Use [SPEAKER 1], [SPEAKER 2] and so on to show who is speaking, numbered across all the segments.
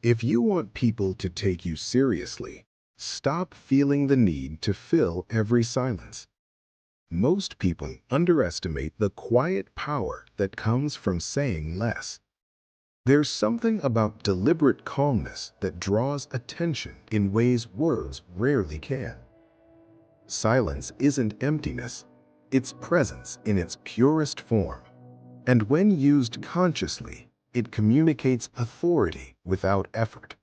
[SPEAKER 1] If you want people to take you seriously, stop feeling the need to fill every silence. Most people underestimate the quiet power that comes from saying less. There's something about deliberate calmness that draws attention in ways words rarely can. Silence isn't emptiness, it's presence in its purest form. And when used consciously, it communicates authority without effort.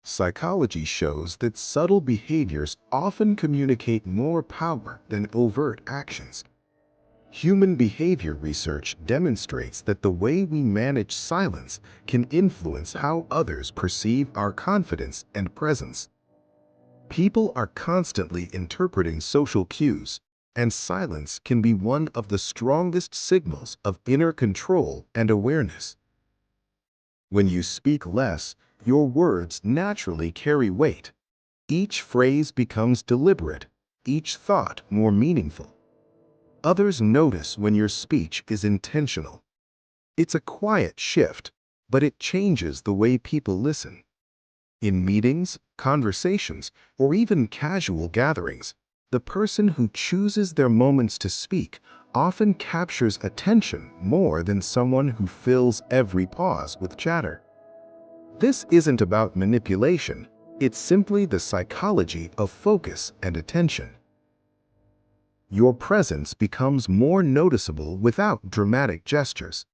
[SPEAKER 1] Psychology shows that subtle behaviors often communicate more power than overt actions. Human behavior research demonstrates that the way we manage silence can influence how others perceive our confidence and presence. People are constantly interpreting social cues, and silence can be one of the strongest signals of inner control and awareness. When you speak less, your words naturally carry weight. Each phrase becomes deliberate, each thought more meaningful. Others notice when your speech is intentional. It's a quiet shift, but it changes the way people listen. In meetings, conversations, or even casual gatherings, the person who chooses their moments to speak often captures attention more than someone who fills every pause with chatter. This isn't about manipulation, it's simply the psychology of focus and attention. Your presence becomes more noticeable without dramatic gestures.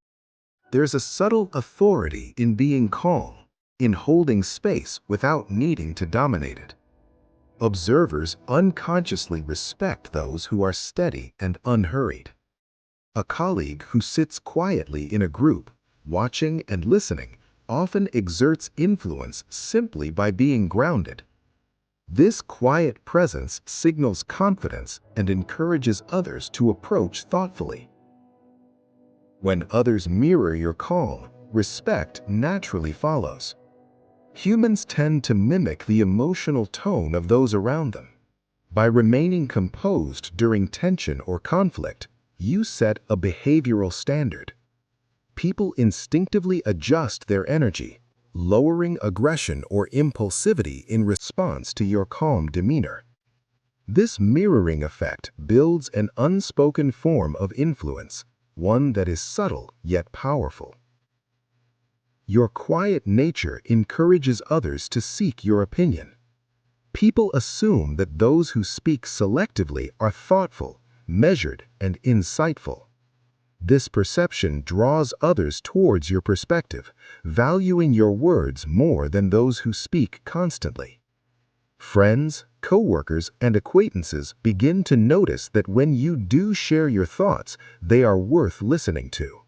[SPEAKER 1] There's a subtle authority in being calm, in holding space without needing to dominate it. Observers unconsciously respect those who are steady and unhurried. A colleague who sits quietly in a group, watching and listening, often exerts influence simply by being grounded. This quiet presence signals confidence and encourages others to approach thoughtfully. When others mirror your calm, respect naturally follows. Humans tend to mimic the emotional tone of those around them. By remaining composed during tension or conflict, you set a behavioral standard. People instinctively adjust their energy, lowering aggression or impulsivity in response to your calm demeanor. This mirroring effect builds an unspoken form of influence, one that is subtle yet powerful. Your quiet nature encourages others to seek your opinion. People assume that those who speak selectively are thoughtful, measured, and insightful. This perception draws others towards your perspective, valuing your words more than those who speak constantly. Friends, coworkers, and acquaintances begin to notice that when you do share your thoughts, they are worth listening to.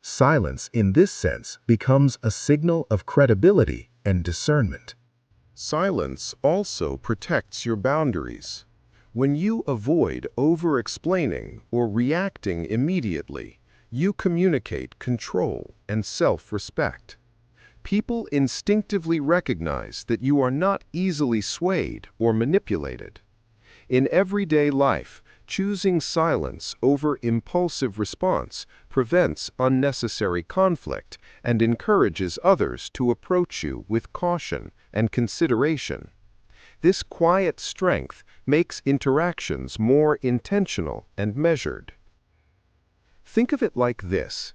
[SPEAKER 1] Silence, in this sense, becomes a signal of credibility and discernment. Silence also protects your boundaries. When you avoid over-explaining or reacting immediately, you communicate control and self-respect. People instinctively recognize that you are not easily swayed or manipulated. In everyday life, choosing silence over impulsive response prevents unnecessary conflict and encourages others to approach you with caution and consideration. This quiet strength makes interactions more intentional and measured. Think of it like this.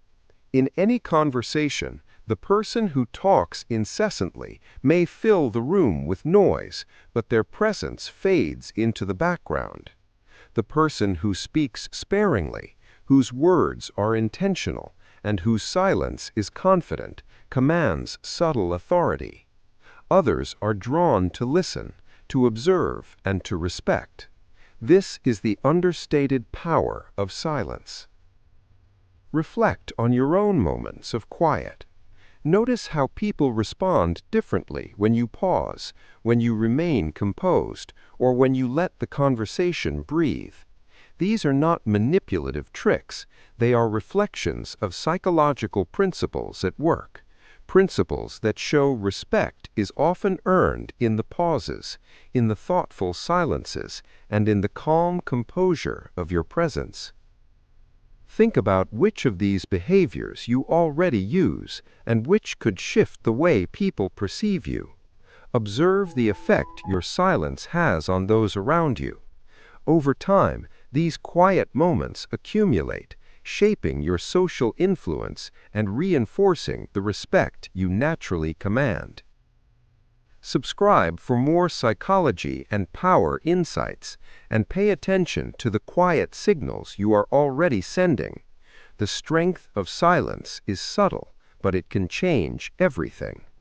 [SPEAKER 1] In any conversation, the person who talks incessantly may fill the room with noise, but their presence fades into the background. The person who speaks sparingly, whose words are intentional, and whose silence is confident, commands subtle authority. Others are drawn to listen, to observe, and to respect. This is the understated power of silence. Reflect on your own moments of quiet. Notice how people respond differently when you pause, when you remain composed, or when you let the conversation breathe. These are not manipulative tricks. They are reflections of psychological principles at work. Principles that show respect is often earned in the pauses, in the thoughtful silences, and in the calm composure of your presence.
[SPEAKER 2] Think about which of these behaviors you already use and which could shift the way people perceive you. Observe the effect your silence has on those around you. Over time, these quiet moments accumulate, shaping your social influence and reinforcing the respect you naturally command. Subscribe for more psychology and power insights, and pay attention to the quiet signals you are already sending. The strength of silence is subtle, but it can change everything.